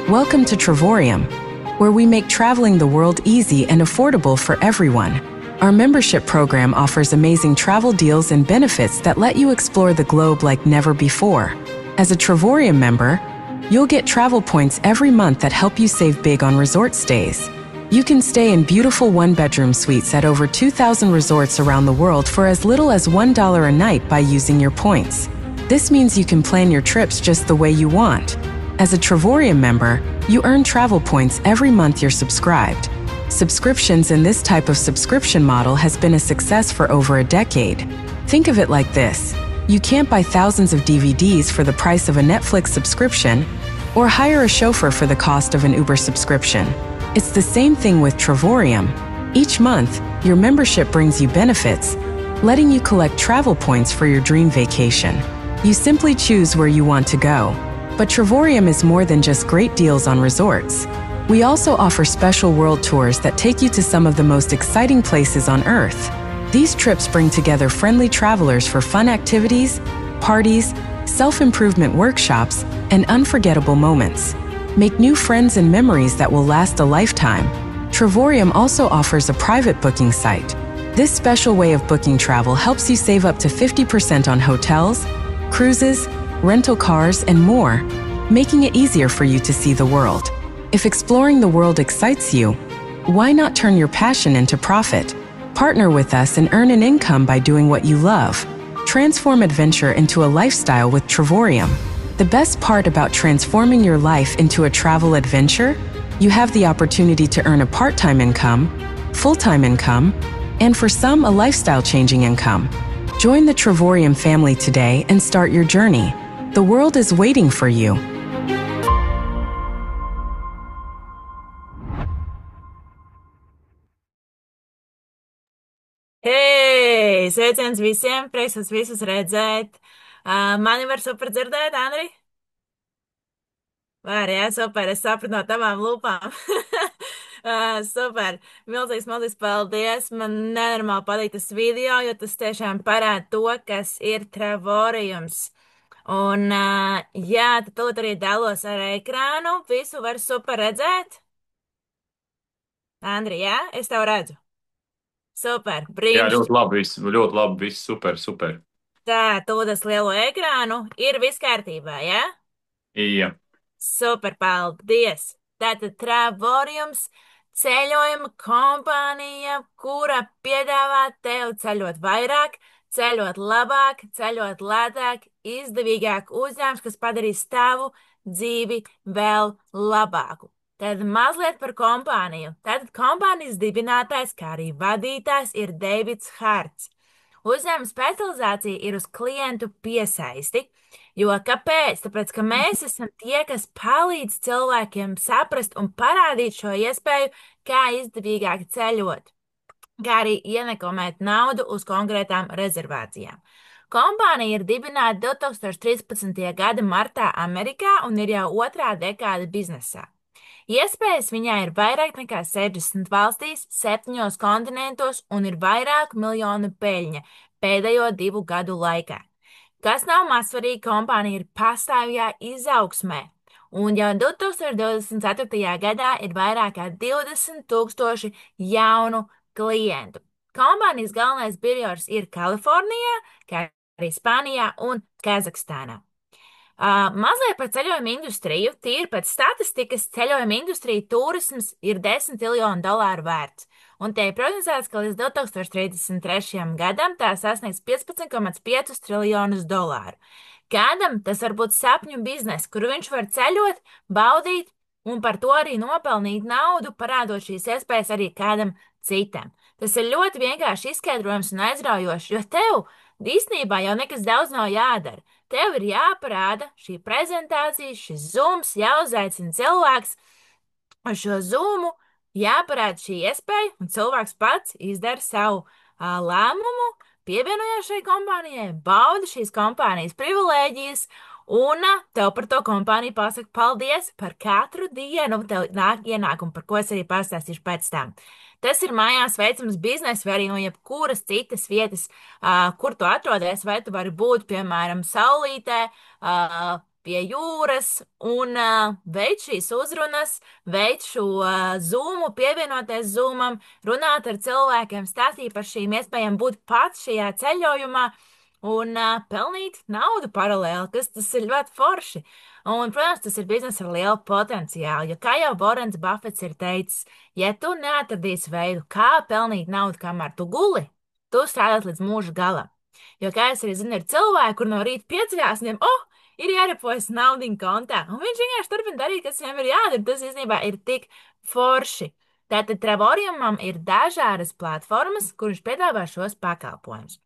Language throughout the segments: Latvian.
Welcome to Travorium, where we make traveling the world easy and affordable for everyone. Our membership program offers amazing travel deals and benefits that let you explore the globe like never before. As a Travorium member, you'll get travel points every month that help you save big on resort stays. You can stay in beautiful one-bedroom suites at over 2,000 resorts around the world for as little as $1 a night by using your points. This means you can plan your trips just the way you want. As a Travorium member, you earn travel points every month you're subscribed. Subscriptions in this type of subscription model has been a success for over a decade. Think of it like this. You can't buy thousands of DVDs for the price of a Netflix subscription or hire a chauffeur for the cost of an Uber subscription. It's the same thing with Travorium. Each month, your membership brings you benefits, letting you collect travel points for your dream vacation. You simply choose where you want to go. But Travorium is more than just great deals on resorts. We also offer special world tours that take you to some of the most exciting places on Earth. These trips bring together friendly travelers for fun activities, parties, self-improvement workshops, and unforgettable moments. Make new friends and memories that will last a lifetime. Travorium also offers a private booking site. This special way of booking travel helps you save up to 50% on hotels, cruises, rental cars, and more, making it easier for you to see the world. If exploring the world excites you, why not turn your passion into profit? Partner with us and earn an income by doing what you love. Transform adventure into a lifestyle with Travorium. The best part about transforming your life into a travel adventure? You have the opportunity to earn a part-time income, full-time income, and for some, a lifestyle-changing income. Join the Travorium family today and start your journey. The world is waiting for you. Hei, sveiciens visiem! Prieks jūs visus redzēt. Mani var super dzirdēt, Andri? Var, jā, super. Es sapratu no tavām lūpām. Super. Milzīgs, milzīgs paldies. Man nenormāli patīk tas video, jo tas tiešām parāda to, kas ir Travoriums. Un, jā, tad tūlīt arī dalos ar ekrānu. Visu var super redzēt. Andri, jā, es tev redzu. Super, Jā, brīnišķīgi. ļoti labi, viss super, super. Tā, tūdas lielo ekrānu ir viss kārtībā, jā? Jā, Super, paldies! Tātad Travoriums ceļojuma kompānija, kura piedāvā tev ceļot vairāk, ceļot labāk, ceļot lētāk, izdevīgāk uzņēmums, kas padarīs tavu dzīvi vēl labāku. Tad mazliet par kompāniju. Tātad kompānijas dibinātājs, kā arī vadītājs ir Deivids Hārts. Uzņēmuma specializācija ir uz klientu piesaisti. Jo kāpēc? Tāpēc, ka mēs esam tie, kas palīdz cilvēkiem saprast un parādīt šo iespēju, kā izdevīgāk ceļot, kā arī ienekomēt naudu uz konkrētām rezervācijām. Kompānija ir dibināta 2013. gada martā Amerikā un ir jau otrā dekāde biznesā. Iespējas viņai ir vairāk nekā 60 valstīs, 7 kontinentos un ir vairāku miljonu peļņa pēdējo 2 gadu laikā. Kas nav mazsvarīgi, kompānija ir pastāvīgā izaugsmē, un jau 2024. gadā ir vairāk kā 20,000 jaunu klientu. Kompānijas galvenais birojs ir Kalifornijā, kā arī Spānijā un Kazahstānā. Mazliet par ceļojumu industriju. Tīri pēc statistikas ceļojuma industrija turisms ir $10 triljonu vērts. Un te ir prognozēts, ka līdz 2033. gadam tā sasniegs $15,5 triljonus. Kādam tas var būt sapņu bizness, kur viņš var ceļot, baudīt un par to arī nopelnīt naudu, parādot šīs iespējas arī kādam citam. Tas ir ļoti vienkārši izskaidrojums un aizraujošs, jo tev īstenībā jau nekas daudz nav jādara. Tev ir jāparāda šī prezentācija, šis zooms, jāuzaicina cilvēks ar šo zoomu, jāparāda šī iespēja, un cilvēks pats izdara savu lēmumu, pievienojas šai kompānijai, bauda šīs kompānijas privilēģijas, un tev par to kompāniju pasaka paldies par katru dienu, tev nāk ienākumu, par ko es arī pastāstīšu pēc tam. Tas ir mājās veicams bizness vai arī no jebkuras citas vietas, kur tu atrodies, vai tu vari būt, piemēram, saulītē, pie jūras un veikt šīs uzrunas, veikt šo zūmu, pievienoties zūmam, runāt ar cilvēkiem, stāstīt par šīm iespējām būt pats šajā ceļojumā un pelnīt naudu paralēli, kas tas ir ļoti forši. Un, protams, tas ir bizness ar lielu potenciālu, jo, kā jau Vorens Bafets ir teicis, ja tu neatradīsi veidu, kā pelnīt naudu, kamēr tu guli, tu strādās līdz mūža galam. Jo, kā es arī zinu, ir cilvēki, kur no rīta pieceļās, viņiem, ir jārepojas naudiņa kontā, un viņš vienkārši turpina darīt, kas viņam ir jādara. Tas īstenībā ir tik forši. Tātad Travoriumam ir dažādas platformas, kuras piedāvā šos pakalpojumus.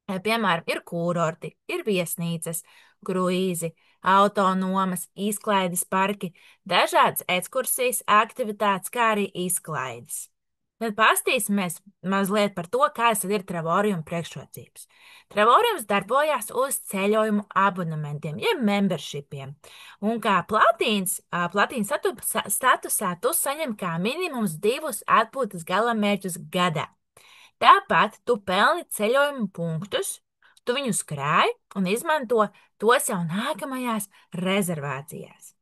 Piemēram, ir kūrorti, ir viesnīcas, kruīzi, autonomas, izklaides parki, dažādas ekskursijas, aktivitātes, kā arī izklaides. Tad pastīsimies mazliet par to, kādas ir Travorium priekšrocības. Travoriums darbojās uz ceļojumu abonementiem, jeb membershipiem. Un kā platīns statusā tu saņem kā minimums 2 atpūtas galamērķus gadā. Tāpat tu pelni ceļojumu punktus, tu viņus krāj un izmanto tos jau nākamajās rezervācijās.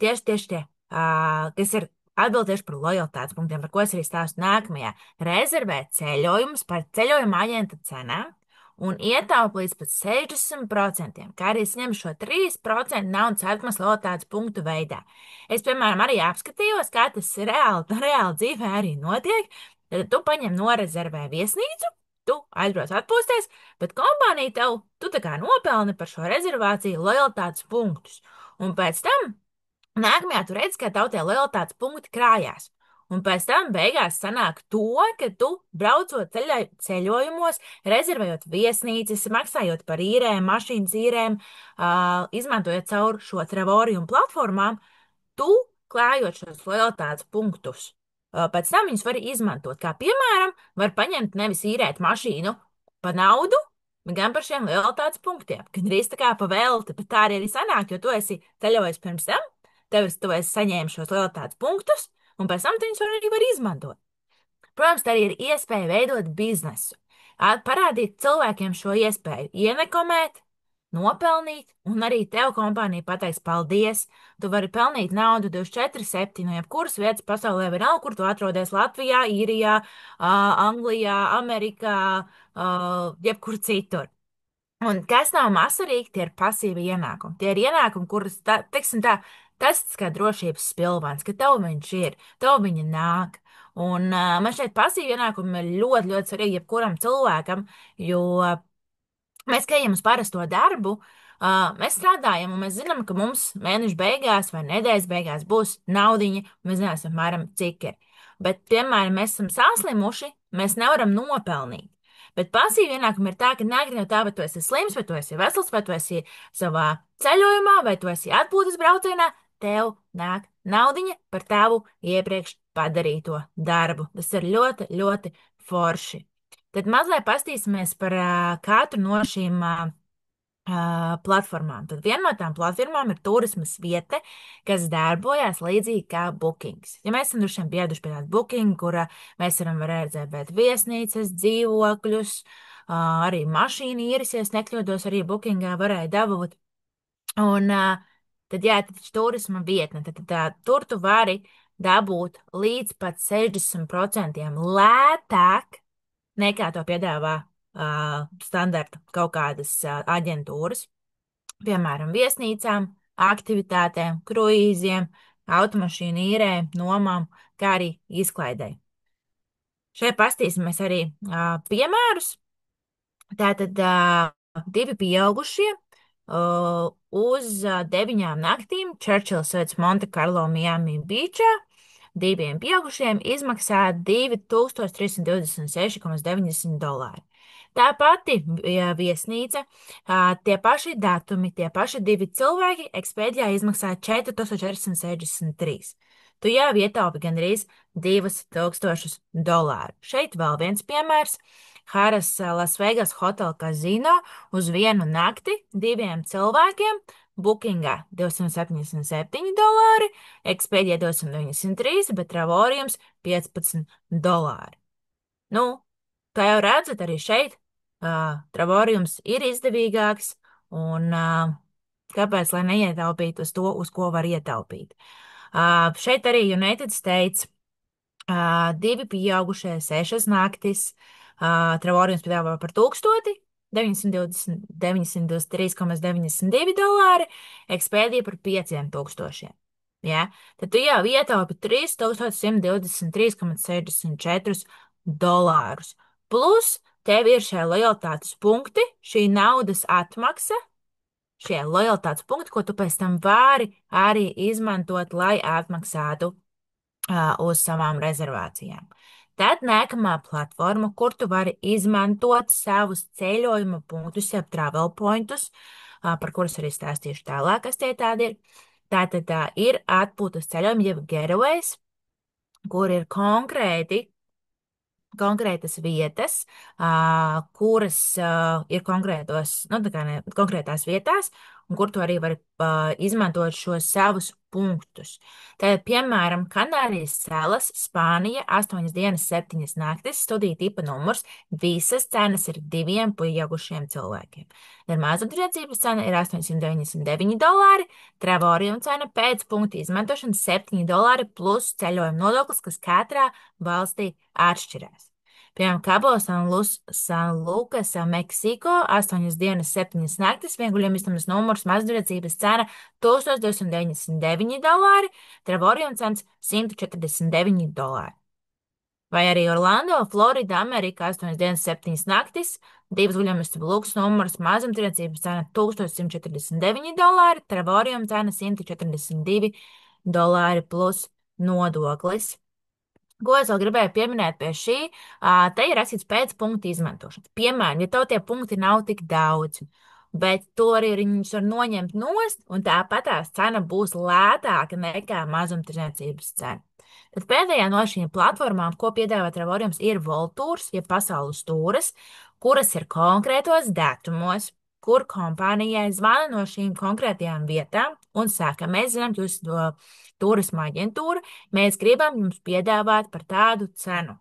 Tieši tie, kas ir atbild tieši par lojalitātes punktiem, par ko es arī stāstu nākamajā. Rezervē ceļojumus par ceļojuma aģenta cenām un ietaupa līdz pat 60%, kā arī saņem šo 3% naudas atmas lojalitātes punktu veidā. Es, piemēram, arī apskatījos, kā tas reāli dzīvē arī notiek. Tad tu paņem norezervē viesnīcu, tu aizbrauc atpūsties, bet kompānija tu tā kā nopelni par šo rezervāciju lojalitātes punktus. Un pēc tam nākamajā tu redzi, ka tev tie lojalitātes punkti krājās. Un pēc tam beigās sanāk to, ka tu braucot ceļojumos, rezervējot viesnīcas, maksājot par īrēm, mašīnas īrēm, izmantojot caur šo Travorium platformām, tu klājot šos lojalitātes punktus. Pēc tam viņus var izmantot. Kā piemēram, var paņemt nevis īrēt mašīnu pa naudu, bet gan par šiem lojalitātes punktiem. Gan arī tā kā pa velti, bet tā arī sanāk, jo tu esi ceļojis pirms tam, tu esi saņēmis šos lojalitātes punktus, un pēc tam tu viņus arī var izmantot. Protams, tā arī ir iespēja veidot biznesu, parādīt cilvēkiem šo iespēju, ienekomēt, nopelnīt, un arī tev kompānija pateiks paldies. Tu vari pelnīt naudu 24/7 no jebkuras vietas pasaulē, vienalga, kur tu atrodies Latvijā, Īrijā, Anglijā, Amerikā, jebkur citur. Un kas nav mazsvarīgi, tie ir pasīvi ienākumi. Tie ir ienākumi, kurus, teiksim tā, tas kā drošības spilvens, ka tev viņš ir, tev viņa nāk. Un man šeit pasīvi ienākumi ir ļoti, ļoti svarīgi jebkuram cilvēkam, jo mēs, kā ejam uz parasto darbu, mēs strādājam, un mēs zinām, ka mums mēneša beigās vai nedēļas beigās būs naudiņa, un mēs zināsim, apmēram, cik ir. Bet, piemēram, mēs esam saslimuši, mēs nevaram nopelnīt. Bet pasīvi ienākumi ir tā, ka nāk no tā, vai tu esi slims, vai tu esi vesels, vai tu esi savā ceļojumā, vai tu esi atpūtas braucienā, tev nāk naudiņa par tavu iepriekš padarīto darbu. Tas ir ļoti, ļoti forši. Tad mazliet pastīsimies par katru no šīm platformām. Tad viena no tām platformām ir turismas vieta, kas darbojas līdzīgi kā Bookings. Ja mēs esam dušiem pieraduši pie tāda Booking, kura mēs varam rezervēt viesnīcas, dzīvokļus, arī mašīnu īres, ja es nekļūdos, arī Bookingā varēja dabūt. Un tad, jā, tad turisma vietne, tad tur tu vari dabūt līdz pat 60% lētāk nekā to piedāvā standarta kaut kādas aģentūras, piemēram, viesnīcām, aktivitātēm, kruīziem, automašīnu īrēm, nomām, kā arī izklaidei. Šeit pastīsimies arī piemērus. Tātad 2 pieaugušie uz 9 naktīm Churchill Suites Monte Carlo Miami Beachā. 2 pieaugušiem izmaksā $2326,90. Tā pati viesnīca, tie paši datumi, tie paši 2 cilvēki Expedia izmaksā $4463. Tu jau ietaupi gandrīz $2000. Šeit vēl viens piemērs. Harras Las Vegas Hotel Casino uz 1 nakti 2 cilvēkiem. Bookingā $277, Expedia $293, bet Travoriums $15. Nu, kā jau redzat, arī šeit Travoriums ir izdevīgāks, un Kāpēc, lai neietaupītu uz to, uz ko var ietaupīt? Šeit arī United States. Divi pieaugušie, 6 naktis. Travariums piedāvā par 923,92 dolāri, Expedia par 5000. Ja? Tad tu jau ietaupi 3123,64 dolārus. Plus tev ir šie lojalitātes punkti, šī naudas atmaksa, šie lojalitātes punkti, ko tu pēc tam vari arī izmantot, lai atmaksātu uz savām rezervācijām. Tad nākamā platforma, kur tu vari izmantot savus ceļojuma punktus, jeb travel pointus, par kurus arī stāstīšu tālāk, kas tie tādi ir. Tātad ir atpūtas ceļojumi, jeb getaways, kur ir konkrētas vietas, kuras ir konkrētās vietās, un kur tu arī vari izmantot šos savus punktus. Tad, piemēram, Kanārijas salas, Spānija, 8 dienas, 7 naktis, studija tipa numurs, visas cenas ir 2 pieaugušiem cilvēkiem. Tad mazumtirdzniecības cena ir 899 dolāri, Travarium cena pēc punktu izmantošanas 7 dolāri plus ceļojuma nodoklis, kas katrā valstī atšķirās. Piemēram, Cabo San Lucas, Meksiko, 8 dienas, 7 naktis, vienguļiem istamas numurs, mazumtirdzniecības cena 1299 dolāri, Travarium cenas 149 dolāri. Vai arī Orlando, Florida, Amerika, 8 dienas, 7 naktis, 2 guļamistabu luksus numurs, mazumtirdzniecības cena 1149 dolāri, Travarium cena 142 dolāri plus nodoklis. Ko es vēl gribēju pieminēt pie šī? Te ir rakstīts pēc punktu izmantošanas. Piemēram, ja tev tie punkti nav tik daudz, bet to arī viņus var noņemt nost, un tāpatās cena būs lētāka nekā mazumtirdzniecības cena. Tad pēdējā no šīm platformām, ko piedāvā Travariums, ir Voltūrs, jeb pasaules tūres, kuras ir konkrētos datumos, kur kompānijai zvana no šīm konkrētajām vietām un saka, mēs zinām, jūs to turisma aģentūra, mēs gribam jums piedāvāt par tādu cenu.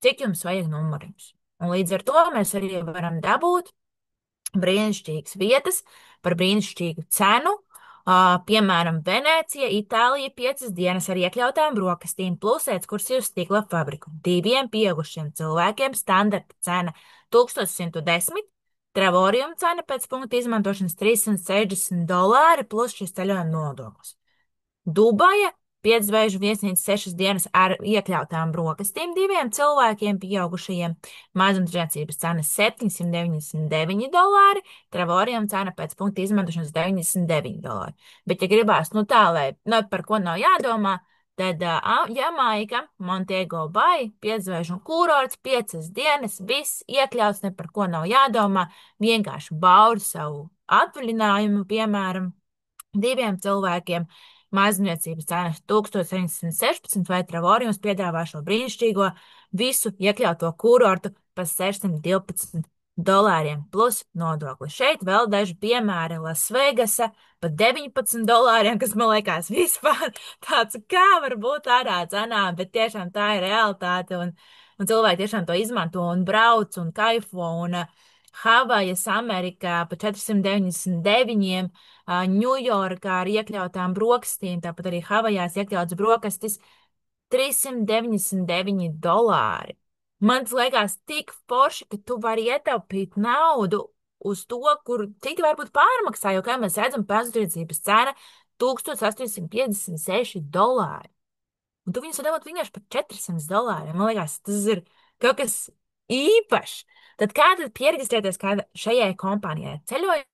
Cik jums vajag numuriņus? Un līdz ar to mēs arī varam dabūt brīnišķīgas vietas par brīnišķīgu cenu. Piemēram, Venēcija, Itālija, 5 dienas ar iekļautām brokastīm, plus ekskursiju stikla fabriku. 2 pieaugušiem cilvēkiem standarta cena 1110, Travarium cena pēc punktu izmantošanas 360 dolāri, plus šis ceļojuma nodoklis. Dubaja, 5 zvaigžņu viesnīca, 6 dienas ar iekļautām brokastīm, 2 cilvēkiem pieaugušajiem, mazumtirdzniecības cena 799 dolāri, Travarium cena pēc punkta izmantošanas 99 dolāri. Bet, ja gribās, tā, lai par ko nav jādomā, tad Jamaika, Montego Bay, 5 zvaigžņu kurorts, 5 dienas, viss iekļauts, ne par ko nav jādomā, vienkārši baudi savu atvaļinājumu, piemēram, 2 cilvēkiem. Mazumtirdzniecības cena 1716, vai Travariums piedāvā šo brīnišķīgo visu iekļauto kurortu par 612 dolāriem plus nodokli. Šeit vēl daži piemēri Lasvegasa par 19 dolāriem, kas man liekas vispār tāds, kā var būt tādā cenā, bet tiešām tā ir realitāte, un cilvēki tiešām to izmanto un brauc un kaifo, un Havajas Amerikā pa 499, Ņujorkā ar iekļautām brokastīm, tāpat arī Havajās iekļauts brokastis 399 dolāri. Man liekas tik forši, ka tu vari ietaupīt naudu uz to, kur citi varbūt pārmaksā, jo, kā mēs redzam, mazumtirdzniecības cena 1856 dolāri. Un tu viņus var dabūt vienkārši par 400 dolāriem. Man liekas, tas ir kaut kas īpašs. Tad kā tad pieregistrēties šajai kompānijai? Ceļojuma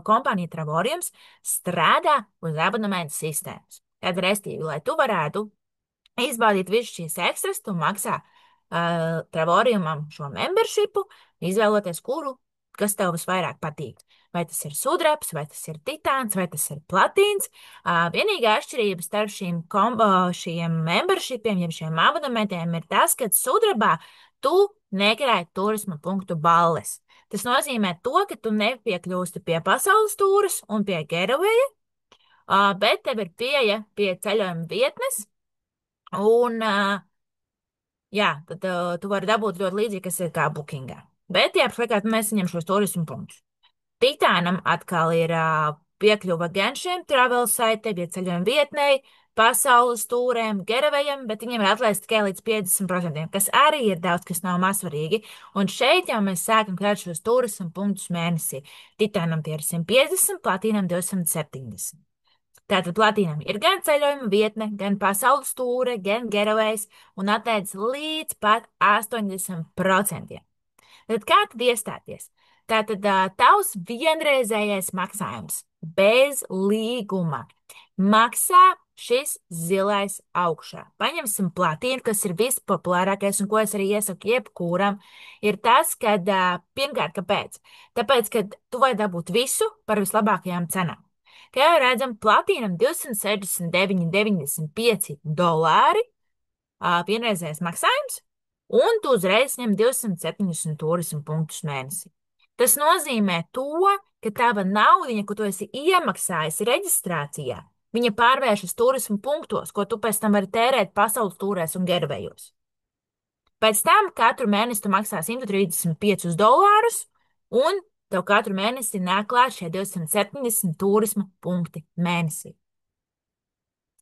kompānija Travariums strādā uz abonementu sistēmas. Tad, restīvi, lai tu varētu izbaudīt visu šīs ekstras, tu maksā Travariumam šo membershipu, izvēloties kas tev visvairāk patīk. Vai tas ir sudrabs, vai tas ir titāns, vai tas ir platīns. Vienīgā atšķirība starp šiem membershipiem, jeb šiem abonementiem, ir tas, ka sudrabā tu nekrāj turisma punktu balles. Tas nozīmē to, ka tu nepiekļūsti pie pasaules tūras un pie getawaya, bet tev ir pieeja pie ceļojuma vietnes, un jā, tad tu vari dabūt ļoti līdzīgi, kas ir kā bookingā. Bet, jā, mēs saņem šos turismu punktus. Titānam atkal ir piekļuva gan šiem travel saitēm, ja ceļojuma vietnei, pasaules tūrēm, geravējiem, bet viņiem ir atlaists tikai līdz 50%, kas arī ir daudz, kas nav mazsvarīgi. Un šeit jau mēs sākam krāt šos turismu punktus mēnesī. Titānam tie ir 150, platīnam 270. Tātad platīnam ir gan ceļojuma vietne, gan pasaules tūre, gan geravējs un atlaists līdz pat 80%. Tad kā tad iestāties? Tātad tavs vienreizējais maksājums bez līguma maksā šis zilais augšā. Paņemsim platīnu, kas ir vispopulārākais un ko es arī iesaku jebkuram, ir tas, ka pirmkārt, kāpēc? Tāpēc, ka tu vari dabūt visu par vislabākajām cenām. Kā jau redzam, platīnam 269,95 dolāri vienreizējais maksājums, un tu uzreiz ņem 270 turismu punktus mēnesī. Tas nozīmē to, ka tava naudiņa, ko tu esi iemaksājis reģistrācijā, viņa pārvēršas turismu punktos, ko tu pēc tam vari tērēt pasaules tūrēs un geravējos. Pēc tam katru mēnesi tu maksā 135 dolārus, un tev katru mēnesi nāk klāt šie 270 turisma punkti mēnesī.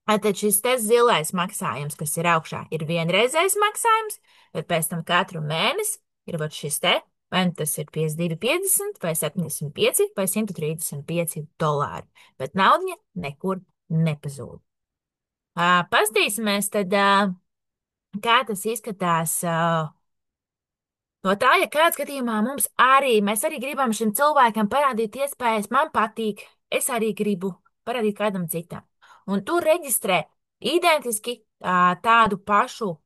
Tad šis te zilais maksājums, kas ir augšā, ir vienreizējs maksājums, bet pēc tam katru mēnesi ir šis te, vai tas ir 52,50, vai 75, vai 135 dolāri. Bet naudiņa nekur nepazūd. Pastīsimies tad, kā tas izskatās. No tā, ja kāds gadījumā mēs arī gribam šim cilvēkam parādīt iespējas, man patīk, es arī gribu parādīt kādam citam. Un tu reģistrē identiski tādu pašu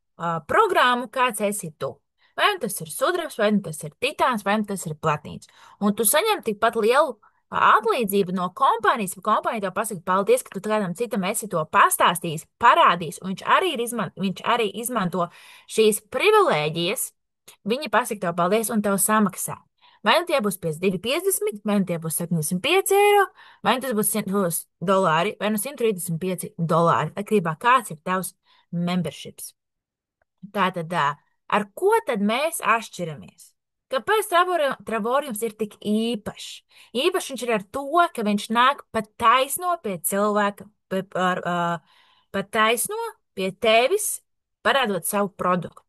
programmu, kāds esi tu. Vai nu tas ir sudrabs, vai nu tas ir titāns, vai nu tas ir platīns. Un tu saņem tikpat lielu atlīdzību no kompānijas, ka kompānija tev pasaka, paldies, ka tu kādam citam esi to pastāstījis, parādījis, un viņš arī izmanto šīs privilēģijas. Viņi pasaka tev paldies un tev samaksā. Vai nu tie būs 52,50, vai nu tie būs 75 eiro, vai nu tas būs 100 dolāri, vai nu 135 dolāri, atkarībā kāds ir tavs memberships. Tātad, ar ko tad mēs atšķiramies? Kāpēc Travoriums ir tik īpašs? Īpašs viņš ir ar to, ka viņš nāk pat taisno pie cilvēka, pat taisno pie tevis, parādot savu produktu.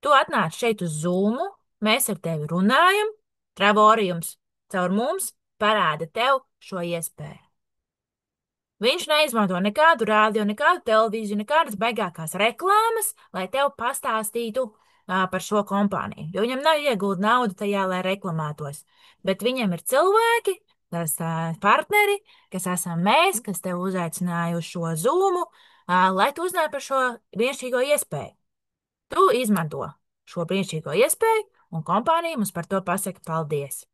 Tu atnāc šeit uz Zoom, mēs ar tevi runājam, Travoriums caur mums parāda tev šo iespēju. Viņš neizmanto nekādu rādio, nekādu televīziju, nekādas baigākās reklāmas, lai tev pastāstītu par šo kompāniju, jo viņam nav iegūta nauda tajā, lai reklamētos. Bet viņam ir cilvēki, tas partneri, kas esam mēs, kas tev uzaicināja uz šo Zoom, lai tu uzzinātu par šo brīnišķīgo iespēju. Tu izmanto šo brīnišķīgo iespēju, un kompānija mums par to pasaka paldies.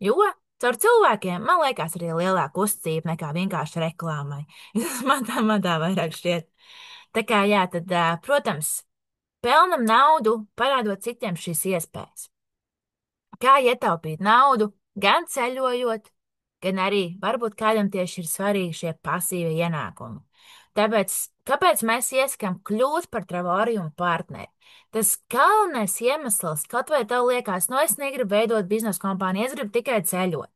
Jo caur cilvēkiem, man liekas, arī lielāka uzticība nekā vienkārši reklāmai. man tā vairāk šķiet. Tā kā, jā, tad, protams, pelnam naudu, parādot citiem šīs iespējas. Kā ietaupīt naudu, gan ceļojot, gan arī varbūt kādam tieši ir svarīgi šie pasīvie ienākumi. Tāpēc, kāpēc mēs iesakām kļūt par Travoriumu partneri? Tas galvenais iemesls, kaut vai tev liekas, es negribu veidot biznesa kompāniju, es gribu tikai ceļot.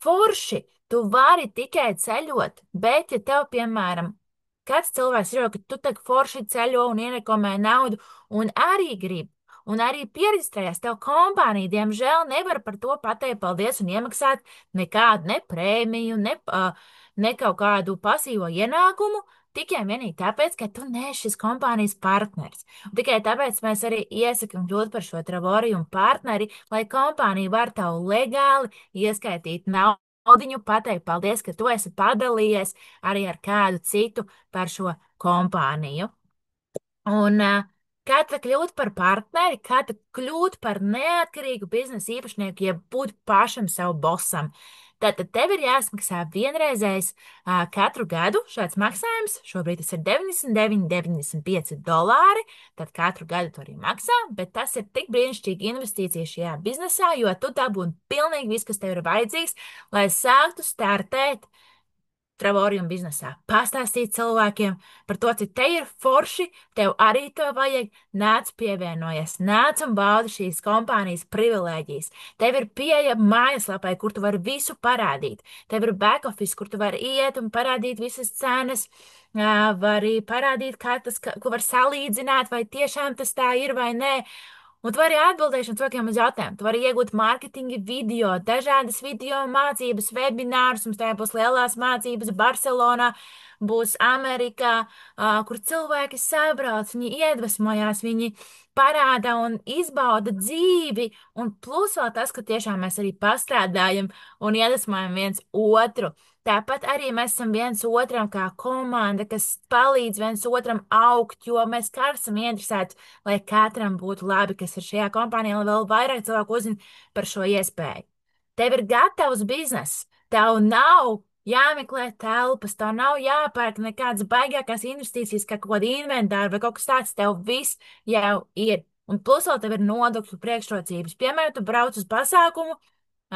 Forši, tu vari tikai ceļot, bet ja tev, piemēram, kāds cilvēks ir, ka tu tak forši ceļo un ierekomē naudu un arī grib, un arī pieregistrējās, tev kompānija, diemžēl, nevar par to pateikt paldies un iemaksāt nekādu ne prēmiju, ne kaut kādu pasīvo ienākumu, tikai vienīgi tāpēc, ka tu neesi šis kompānijas partneris. Un tikai tāpēc mēs arī iesakām kļūt par šo Travoriumu partneri, lai kompānija var tev legāli ieskaitīt naudiņu, pateikt paldies, ka tu esi padalījies arī ar kādu citu par šo kompāniju. Un kā tad kļūt par partneri, kā tad kļūt par neatkarīgu biznesa īpašnieku, ja būt pašam savu bosam? Tātad tev ir jāsmaksā vienreizējs katru gadu šāds maksājums. Šobrīd tas ir 99,95 dolāri. Tad katru gadu to arī maksā, bet tas ir tik brīnišķīgi investīcija šajā biznesā, jo tu dabūni pilnīgi viss, kas tev ir vajadzīgs, lai sāktu startēt Travorium biznesā. Pastāstīt cilvēkiem par to, cik te ir forši, tev arī to vajag, nāc pievienojies, nāc un baudi šīs kompānijas privilēģijas. Tev ir pieejama mājaslapai, kur tu vari visu parādīt. Tev ir back office, kur tu vari iet un parādīt visas cenas, vari parādīt, ko var salīdzināt, vai tiešām tas tā ir vai nē. Un tu vari atbildēt cilvēkiem uz jautājumu. Tu vari iegūt mārketinga video, dažādas video mācības, webinārus. Mums tajā būs lielās mācības Barcelonā, būs Amerikā, kur cilvēki sabrauc, viņi iedvesmojās, viņi parāda un izbauda dzīvi. Un plus vēl tas, ka tiešām mēs arī pastrādājam un iedvesmojam viens otru. Tāpat arī mēs esam viens otram kā komanda, kas palīdz viens otram augt, jo mēs kā esam interesēti, lai katram būtu labi, kas ir šajā kompānijā, lai vēl vairāk cilvēku uzzina par šo iespēju. Tev ir gatavs bizness, tev nav jāmeklē telpas, tev nav jāpērk nekādas baigākās investīcijas, kā kaut kāda inventāra vai kaut kas tāds, tev viss jau ir. Un plus vēl tev ir nodokļu priekšrocības. Piemēram, tu brauc uz pasākumu,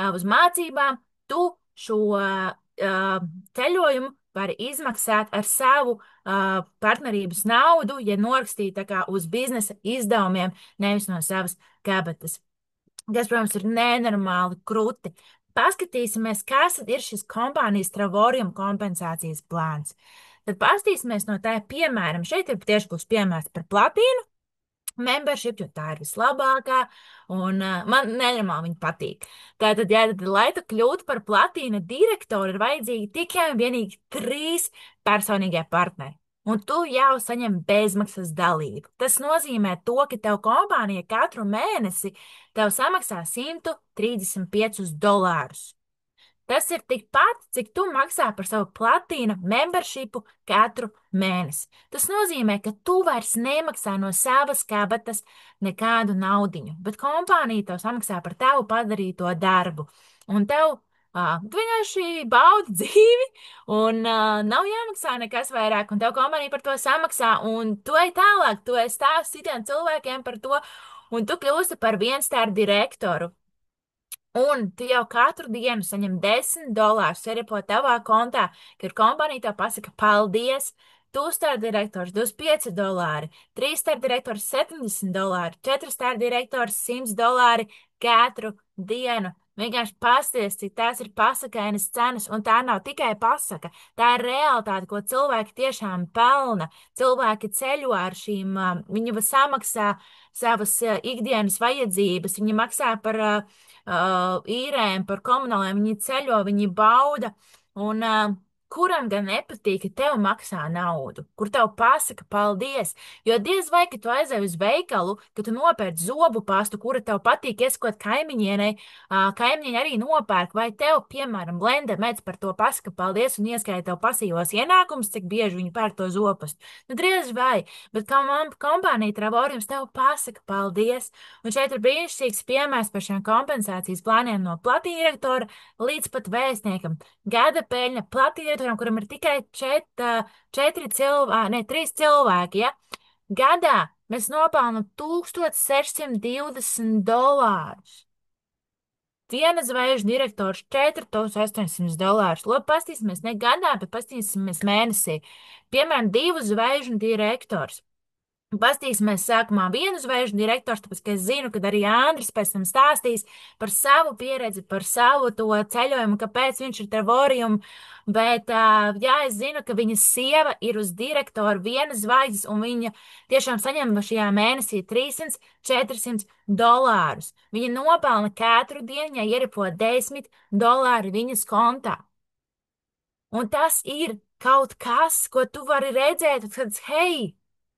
uz mācībām, tu šo ceļojumu var izmaksāt ar savu partnerības naudu, ja norakstīta tā kā uz biznesa izdevumiem, nevis no savas kabatas. Tas, protams, ir nenormāli krūti. Paskatīsimies, kas ir šis kompānijas Travorium kompensācijas plāns. Tad paskatīsimies no tā, piemēram, šeit ir tieši būs piemērs par platīnu membership, jo tā ir vislabākā, un man nenormāli viņa patīk. Tātad, lai tu kļūtu par platīna direktoru, ir vajadzīgi tikai un vienīgi 3 personīgie partneri. Un tu jau saņem bezmaksas dalību. Tas nozīmē to, ka tev kompānija katru mēnesi tev samaksā $135. Tas ir tikpat, cik tu maksā par savu platīna membershipu katru mēnesi. Tas nozīmē, ka tu vairs nemaksā no savas kabatas nekādu naudiņu, bet kompānija tev samaksā par tavu padarīto darbu. Un tev vienkārši baudi dzīvi, un nav jāmaksā nekas vairāk, un tev kompānija par to samaksā, un tu ej tālāk, tu ej stāst citiem cilvēkiem par to, un tu kļūsi par vienstāru direktoru. Un tu jau katru dienu saņem $10 seripo tavā kontā, kad kompānija tev pasaka paldies. 2-star direktors $25, 3-star direktors $70, 4-star direktors $100 katru dienu. Vienkārši pasties, cik tās ir pasakainas cenas, un tā nav tikai pasaka. Tā ir realitāte, ko cilvēki tiešām pelna. Cilvēki ceļo ar šīm, viņi samaksā savas ikdienas vajadzības, viņi maksā par īrēm, par komunāliem, viņi ceļo, viņi bauda, un kuram gan nepatīk, ka tev maksā naudu, kur tev pasaka paldies, jo diez vai, ka tu aizej uz veikalu, ka tu nopērc zobu pastu, kura tev patīk ieskot kaimiņienei, kaimiņieni arī nopērk, vai tev, piemēram, Blenda Meds par to pasaka paldies un ieskaita tev pasīvos ienākums, cik bieži viņi pērk to zopastu. Nu, diez vai, bet kompānija Travoriums tev pasaka paldies, un šeit ir brīnišķīgs piemērs par šiem kompensācijas plāniem no platīna direktora līdz pat vēstniekam. Gada peļņa platīna direktoram, kuram ir tikai 3 cilvēki, ja? Gadā mēs nopelnam $1620. Viena zvaigžņu direktors $4800. Labi, pastīsimies ne gadā, bet pastīsimies mēnesī. Piemēram, 2 zvaigžņu direktors. Pastīsimies sākumā 1 zvaigžņu direktors, tāpēc, ka es zinu, ka arī Andris pēc tam stāstīs par savu pieredzi, par savu to ceļojumu, kāpēc viņš ir Travorium, bet, jā, es zinu, ka viņa sieva ir uz direktoru 1 zvaigznes, un viņa tiešām saņem šajā mēnesī $300-400. Viņa nopelna katru dienu, ja ieripo $10 viņas kontā. Un tas ir kaut kas, ko tu vari redzēt, kad, hei,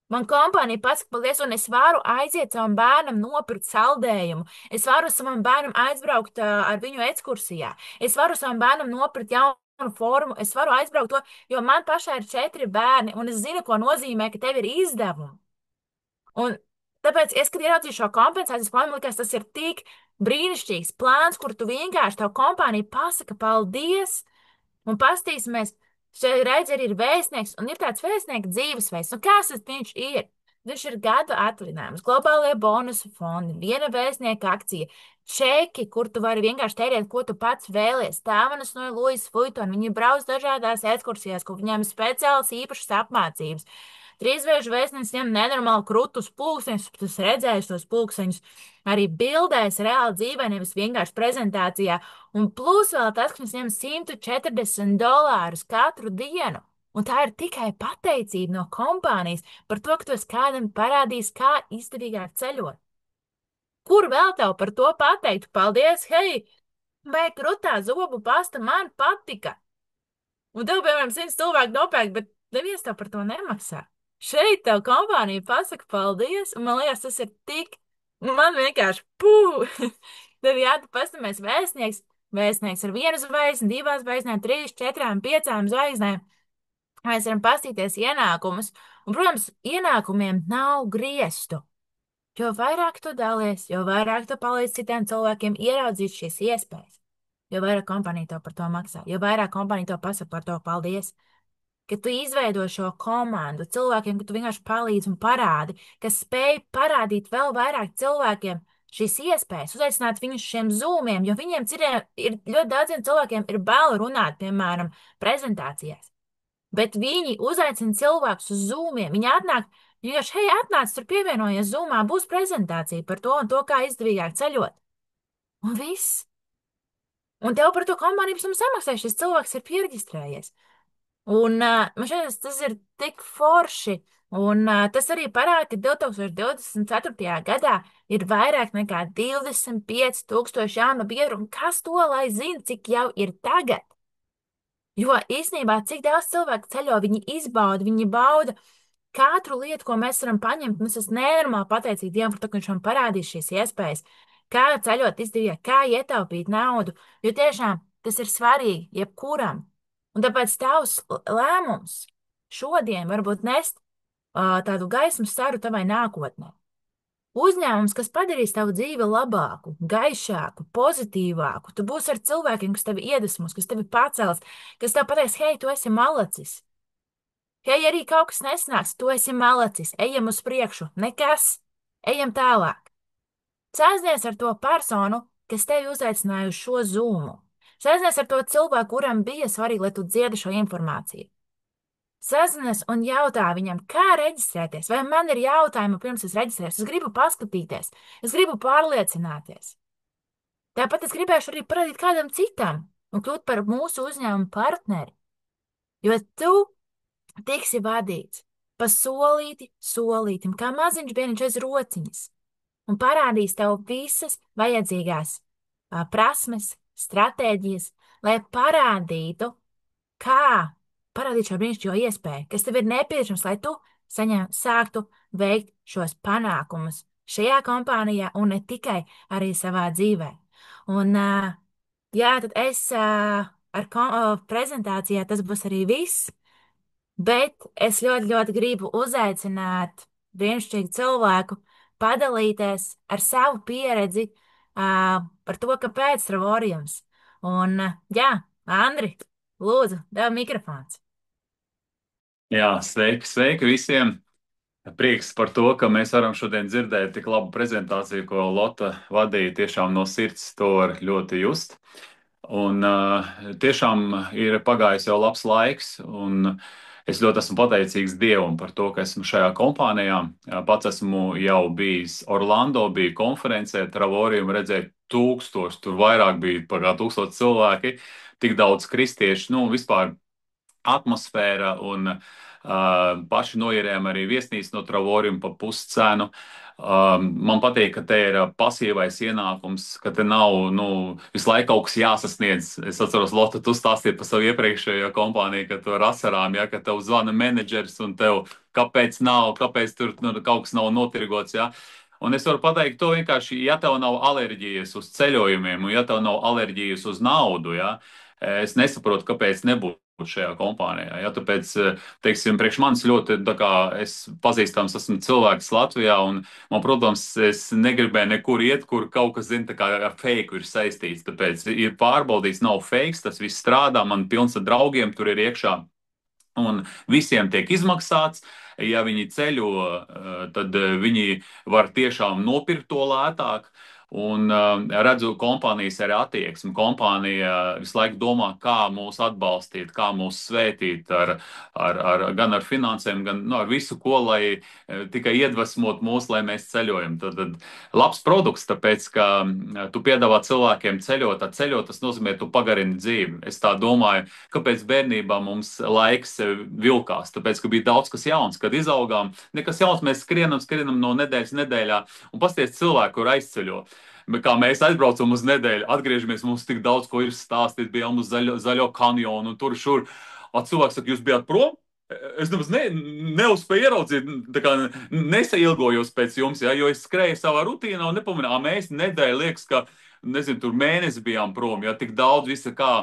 man kompānija pasaka paldies, un es varu aiziet savam bērnam nopirkt saldējumu. Es varu savam bērnam aizbraukt ar viņu ekskursijā. Es varu savam bērnam nopirkt jaunu formu. Es varu aizbraukt to, jo man pašai ir 4 bērni, un es zinu, ko nozīmē, ka tev ir izdevumi. Un tāpēc, kad ieraudzīju šo kompensācijas plānu, man liekas, tas ir tik brīnišķīgs plāns, kur tu vienkārši tev kompānija pasaka paldies, un pastīsimies. Šeit redz arī ir vēstnieks, un ir tāds vēstnieka dzīvesveids. Nu, kas viņš ir? Viņš ir gada atvaļinājums, globālajie bonusu fondi, viena vēstnieka akcija, čeki, kur tu vari vienkārši tērēt, ko tu pats vēlies. Dāvanas no Louis Vuitton, viņi brauc dažādās ekskursijās, kur viņiem ir speciāls īpašas apmācības. Trīsvēžu vēstnesis ņem nenormāli krūtus pulksteņus, tas redzējis tos pulksteņus arī bildēs, reāli dzīvē, nevis vienkārši prezentācijā. Un plus vēl tas, ka viņš ņem $140 katru dienu. Un tā ir tikai pateicība no kompānijas par to, ka tu esi kādam parādījis, kā izdevīgāk ceļot. Kur vēl tev par to pateikt? Paldies, hei, vai krūtā zobu pasta man patika? Un tev, piemēram, 100 cilvēku nopērk, bet neviens tev par to nemaksā. Šeit tev kompānija pasaka paldies, un man liekas, tas ir tik, man vienkārši pū! Tev jātu pastamies vēstnieks, vēstnieks ar vienu zvaigzni, divām zvaigznēm, 3, 4, 5 zvaigznēm. Mēs varam pastīties ienākumus, un, protams, ienākumiem nav griestu. Jo vairāk tu dalies, jo vairāk tu palīdz citiem cilvēkiem ieraudzīt šīs iespējas, jo vairāk kompānija tev par to maksā, jo vairāk kompānija tev pasaka par to paldies. Ka tu izveido šo komandu cilvēkiem, ka tu vienkārši palīdzi un parādi, ka spēj parādīt vēl vairāk cilvēkiem šīs iespējas, uzaicināt viņus šiem zūmiem, jo viņiem ir ļoti daudziem cilvēkiem ir bail runāt, piemēram, prezentācijās. Bet viņi uzaicina cilvēkus uz zūmiem. Viņi atnāk, viņi vienkārši, hei, atnāc, tur pievienojies zūmā, būs prezentācija par to un to, kā izdevīgāk ceļot. Un viss. Un tev par to kompāniju pēc tam samaksā, šis cilvēks ir pieregistrējies. Un man šķiet, tas ir tik forši. Un tas arī parāda, ka 2024. gadā ir vairāk nekā 25,000 jaunu biedru. Un kas to lai zina, cik jau ir tagad? Jo īstenībā, cik daudz cilvēku ceļo, viņi izbauda, viņi bauda katru lietu, ko mēs varam paņemt. Mums tas nenormāli pateicīgi Dievam par to, ka viņš man parādīs šīs iespējas, kā ceļot izdevīgi, kā ietaupīt naudu, jo tiešām tas ir svarīgi jebkuram. Un tāpēc tavs lēmums šodien varbūt nest tādu gaismas staru tavai nākotnē. Uzņēmums, kas padarīs tavu dzīvi labāku, gaišāku, pozitīvāku, tu būsi ar cilvēkiem, kas tevi iedvesmos, kas tevi pacels, kas tev pateiks, hei, tu esi malacis. Hei, arī kaut kas nesnāks, tu esi malacis, ejam uz priekšu, nekas, ejam tālāk. Sēsties ar to personu, kas tevi uzaicināja uz šo zūmu. Sēsties ar to cilvēku, kuram bija svarīgi, lai tu dziedi šo informāciju. Sazinies un jautā viņam, kā reģistrēties, vai man ir jautājumi pirms es reģistrējos. Es gribu paskatīties, es gribu pārliecināties. Tāpat es gribēšu arī parādīt kādam citam un kļūt par mūsu uzņēmumu partneri, jo tu tiksi vadīts pa solītim, kā maziņš bērniņš aiz rociņas, un parādīs tev visas vajadzīgās prasmes, stratēģijas, lai parādītu, kā parādīt šo brīnišķīgo iespēju, kas tev ir nepieciešams, lai tu sāktu veikt šos panākumus šajā kompānijā un ne tikai arī savā dzīvē. Un, jā, tad es prezentācijā tas būs arī viss, bet es ļoti, ļoti gribu uzaicināt brīnišķīgu cilvēku padalīties ar savu pieredzi par to, kāpēc Travoriums. Un, jā, Andri, lūdzu, tev mikrofons. Jā, sveiki visiem! Prieks par to, ka mēs varam šodien dzirdēt tik labu prezentāciju, ko Lotte vadīja. Tiešām no sirds to var ļoti just. Un tiešām ir pagājis jau labs laiks, un es ļoti esmu pateicīgs Dievam par to, ka esmu šajā kompānijā. Pats esmu jau bijis Orlando, biju konferencē, Travorium, redzēju tūkstoši, tur vairāk bija par kā 1000 cilvēki, tik daudz kristiešu, nu vispār atmosfēra un paši noierējām arī viesnīcu no Travorium pa puscenu. Man patīk, ka te ir pasīvais ienākums, ka te nav visu laiku kaut kas jāsasniedz. Es atceros, Lotte, tu stāstīji par savu iepriekšējo kompāniju, ka tu ar asarām, ja, ka tev zvana menedžeris un tev kāpēc tur kaut kas nav notirgots. Ja. Un es varu pateikt to vienkārši, ja tev nav alerģijas uz ceļojumiem un ja tev nav alerģijas uz naudu, ja, es nesaprotu, kāpēc nebūtu šajā kompānijā. Ja, tāpēc, teiksim, priekš manis ļoti, tā kā es pazīstams esmu cilvēks Latvijā, un man, protams, es negribēju nekur iet, kur kaut kas, zina, tā kā ar fake ir saistīts. Tāpēc ir pārbaudīts, nav fake, tas viss strādā, man pilns ar draugiem tur ir iekšā. Un visiem tiek izmaksāts. Ja viņi ceļo, tad viņi var tiešām nopirkt to lētāk. Un redzu kompānijas arī attieksmi. Kompānija visu laiku domā, kā mūs atbalstīt, kā mūs svētīt gan ar finansēm, gan ar visu, ko, lai tikai iedvesmot mūs, lai mēs ceļojam. Tad labs produkts, tāpēc, ka tu piedāvā cilvēkiem ceļot, tad ceļot tas nozīmē, tu pagarini dzīvi. Es tā domāju, kāpēc bērnībā mums laiks vilkās. Tāpēc, ka bija daudz kas jauns, kad izaugām. Nekas jauns, mēs skrienam no nedēļas nedēļā un pasties cilvēku, kur aizceļo. Bet kā mēs aizbraucam uz nedēļu, atgriežamies, mums tik daudz ko ir stāstīt, bijām uz zaļo kanjonu un tur šur. Cilvēks saka, jūs bijāt prom? Es nemaz neuzspēju ieraudzīt, tā kā nesailgojos pēc jums, ja, jo es skrēju savā rutīnā un nepamanīju, mēs nedēļu liekas, ka, nezinu, tur mēnesi bijām prom, ja, tik daudz visa kā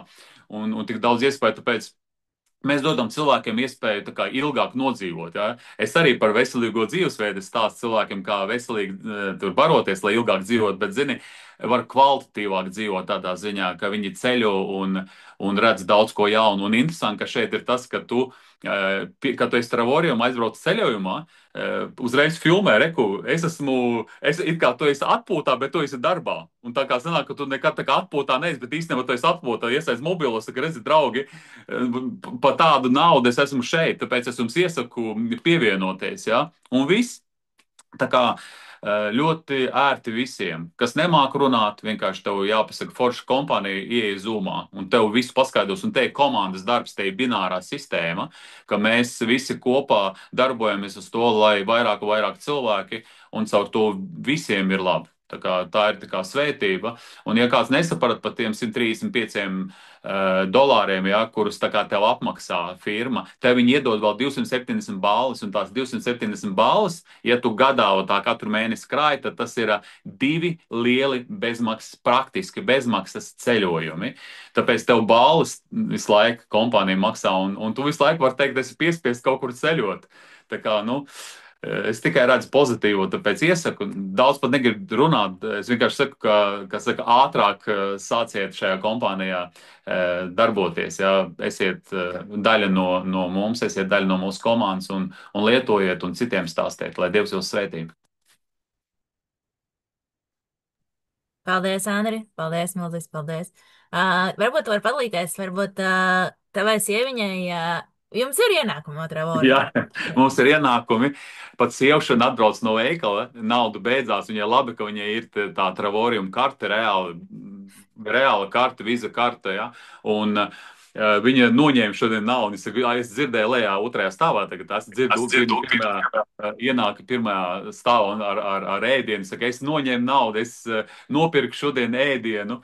un tik daudz iespēju, tāpēc mēs dodam cilvēkiem iespēju tā kā ilgāk nodzīvot. Ja? Es arī par veselīgo dzīvesveidu stāstu cilvēkiem, kā veselīgi tur baroties, lai ilgāk dzīvot, bet, zini, var kvalitatīvāk dzīvot tādā ziņā, ka viņi ceļo un redz daudz ko jaunu. Un interesanti, ka šeit ir tas, ka tu, kad tu esi Travorijam aizbrauc ceļojumā, uzreiz filmē, reku, it kā tu esi atpūtā, bet tu esi darbā. Un tā kā sanāk, ka tu nekad tā kā atpūtā neesi, bet īstenībā tu esi atpūtā, iesaist mobilos, ka redzi, draugi, pa tādu naudu es esmu šeit, tāpēc es jums iesaku pievienoties, ja? Un viss. Tā kā ļoti ērti visiem, kas nemāk runāt, vienkārši tev jāpasaka, forša kompānija ieeja zūmā, un tev viss paskaidros, un te ir komandas darbs, te ir binārā sistēma, ka mēs visi kopā darbojamies uz to, lai vairāk un vairāk cilvēki, un caur to visiem ir labi. Tā ir tā kā svētība. Un, ja kāds nesaprot par tiem 135 dolāriem, ja, kurus tā kā tev apmaksā firma, tev viņi iedod vēl 270 balvas, un tās 270 balvas, ja tu gadā tā katru mēnesi krāji, tad tas ir 2 lieli bezmaksas, praktiski bezmaksas ceļojumi. Tāpēc tev balvas visu laiku kompānija maksā, un tu visu laiku vari teikt, ka esi piespiests kaut kur ceļot. Tā kā, nu, es tikai redzu pozitīvu, tāpēc iesaku. Daudz pat negribu runāt. Es vienkārši saku, ka saka, ātrāk sāciet šajā kompānijā darboties. Ja? Esiet daļa no mums, esiet daļa no mūsu komandas un lietojiet un citiem stāstiet, lai Dievs jūs svētī. Paldies, Andri. Paldies, milzīgs paldies. Varbūt tu vari padalīties, varbūt tavai sieviņai, jums ir ienākumi no Jā, Travorija. mums ir ienākumi. Pat sievšana atbrauc no veikala, nauda beidzās. Viņai labi, ka viņai ir tā Travorija karte, reāla karte, vīza karte. Ja? Un viņa noņēma šodien naudu. Es dzirdēju lejā otrajā stāvā, tagad es dzirdu, ienāka pirmajā stāvā ar ēdienu. Saka, es noņēmu naudu, es nopirku šodien ēdienu.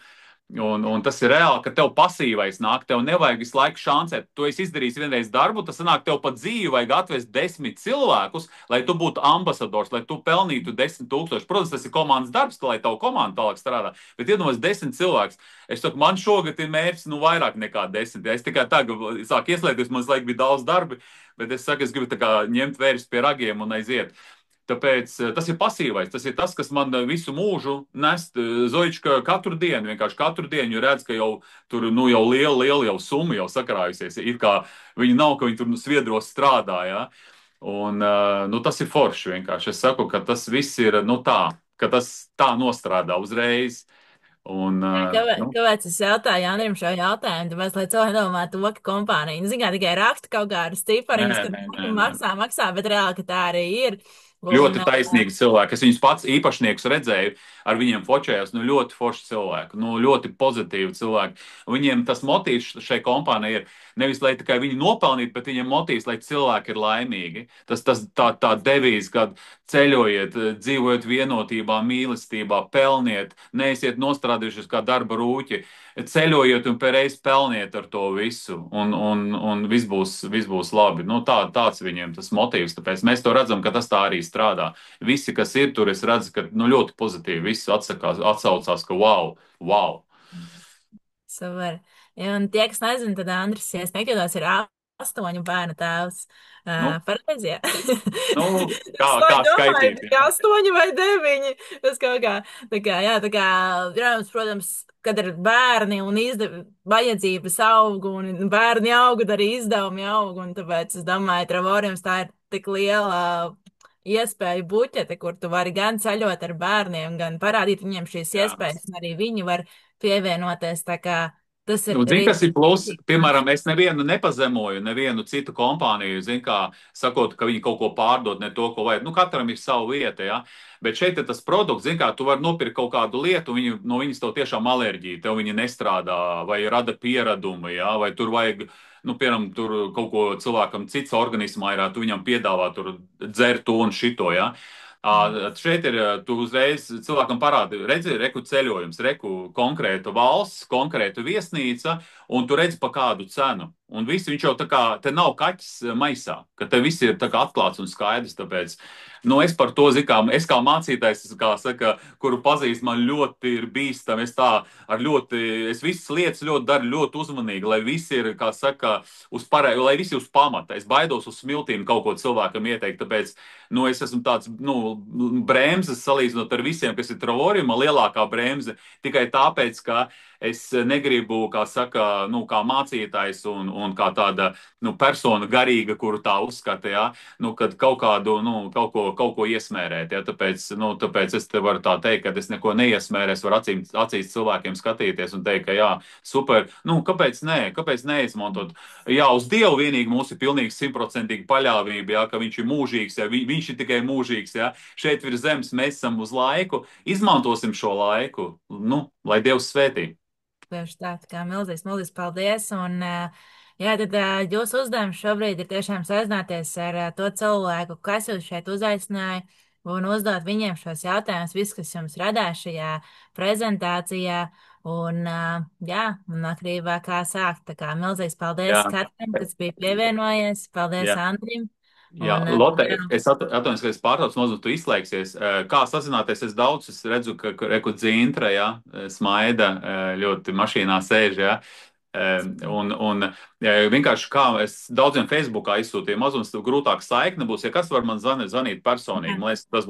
Un tas ir reāli, ka tev pasīvais nāk, tev nevajag visu laiku šancēt. Tu esi izdarījis vienreiz darbu, tas sanāk, tev pat dzīvi vajag atvest 10 cilvēkus, lai tu būtu ambasadors, lai tu pelnītu 10,000. Protams, tas ir komandas darbs, lai tavu komandu tālāk strādā, bet iedomājies 10 cilvēkus. Es saku, man šogad ir mērķis, vairāk nekā 10. Es tikai tagad sāku ieslēgties, man laik bija daudz darbi, bet es saku, es gribu tā kā ņemt vērus pie ragiem un aiziet. Tāpēc tas ir pasīvais, tas ir tas, kas man visu mūžu nes. Zoička katru dienu, vienkārši katru dienu, jo redz, ka jau tur jau liela jau summa jau sakrājusies. Ir kā viņi nav, ka viņi tur sviedros strādā. Ja? Un tas ir forši vienkārši. Es saku, ka tas viss ir tā, ka tas tā nostrādā uzreiz. Un, Kāpēc es jautāju Andrim šo jautājumu? Tāpēc, lai cilvēki domā to, ka kompānija, zināmā tikai raksta kaut kādus cipariņus, ka maksā, bet reāli, ka tā arī ir. Ļoti taisnīgi cilvēki. Es viņus pats īpašniekus redzēju, ar viņiem fočējos. Ļoti forši cilvēki, ļoti pozitīvi cilvēki. Viņiem tas motīvs šai kompānijai ir nevis, lai tikai viņi nopelnītu, bet viņiem motīvs, lai cilvēki ir laimīgi. Tā devīze, kad ceļojiet, dzīvojiet vienotībā, mīlestībā, pelniet, neesiet nostrādājušies kā darba rūķi. Ceļojiet un pēreiz pelniet ar to visu, un viss būs labi. Tāds viņiem tas motīvs. Tāpēc mēs to redzam, ka tas tā arī strādā. Visi, kas ir tur, es redzu, ka ļoti pozitīvi viss atsaucās, ka wow. Super. Un tie, kas nezina, tad Andris, ja es nekļūdos, ir 8 bērnu tēvs. Nu, Pareizi, jā. nu, Es kā domāju, skaitīt? ka 8 vai 9. Es kaut kā, jā, protams, kad ir bērni un vajadzības aug, un bērni aug, tad arī izdevumi aug, un tāpēc es domāju, Travoriem tā ir tik liela iespēju buķete, kur tu vari gan ceļot ar bērniem, gan parādīt viņiem šīs Jā. iespējas, un arī viņi var pievienoties, tā kā tas ir Nu, zini, kas ir plus? rīzīgi. Piemēram, es nevienu nepazemoju, nevienu citu kompāniju, zinu, kā sakot, ka viņi kaut ko pārdod, ne to, ko vajag. Nu, katram ir sava vieta, ja. Bet šeit ir tas produkts, zini, kā tu vari nopirkt kaut kādu lietu, no viņas tev tiešām alerģija, tev viņa nestrādā, vai rada pieradumu, ja, vai tur vajag, nu, piemēram, tur kaut ko cilvēkam cits organismā ir, tu viņam piedāvā tur dzert to un šito, ja. Šeit ir, tu uzreiz cilvēkam parādi, redzi, reku ceļojums, reku konkrēta valsts, konkrēta viesnīca, un tu redzi pa kādu cenu. Un visi viņš jau tā kā, te nav kaķis maisā, ka te viss ir tā kā atklāts un skaidrs, tāpēc, nu, es par to, zikām, es kā mācītājs, kā saka, kuru pazīst, man ļoti ir bīstami, es visas lietas ļoti daru ļoti uzmanīgi, lai visi ir, kā saka, lai visi uz pamata. Es baidos uz smiltīm kaut ko cilvēkam ieteikt, tāpēc, nu, es esmu tāds, nu, bremzes salīdzinot ar visiem, kas ir Travorima, lielākā bremze, tikai tāpēc, ka es negribu, kā saka, nu, kā mācītājs un kā tāda, nu, persona garīga, kuru tā uzskata, ja, nu, kad kaut ko iesmērēt, ja, tāpēc es te varu tā teikt, ka es neko neiesmēru, es varu acīs cilvēkiem skatīties un teikt, ka jā, super, nu, kāpēc neizmantot? Jā, uz Dievu vienīgi mums ir pilnīgi 100% paļāvība, ja, ka viņš ir mūžīgs, ja, viņš ir tikai mūžīgs, ja, šeit virs zemes mēs esam uz laiku, izmantosim šo laiku, nu, lai Dievs svētī. Tieši tā kā milzīgs, milzīgs paldies. Un, jā, tad jūsu uzdevums šobrīd ir tiešām sazināties ar to cilvēku, kas jūs šeit uzaicināja, un uzdot viņiem šos jautājumus, viss, kas jums radās šajā prezentācijā. Un, jā, un atkarībā kā sākt. Tā kā milzīgs paldies Jā. katram, kas bija pievienojies. Paldies Jā. Andrim. Jā, Un, Lotte, jā, es atvainojos, ka es pārtraucu, mazliet tu izslēgsies. Kā sazināties? Es daudz redzu, ka reku Dzintra, ja, smaida, ļoti mašīnā sēž, ja. Un vienkārši kā es daudziem Facebookā izsūtīju mazums, grūtāk saikne būs, ja kas var man zvanīt personīgi. Man liekas, tas būs.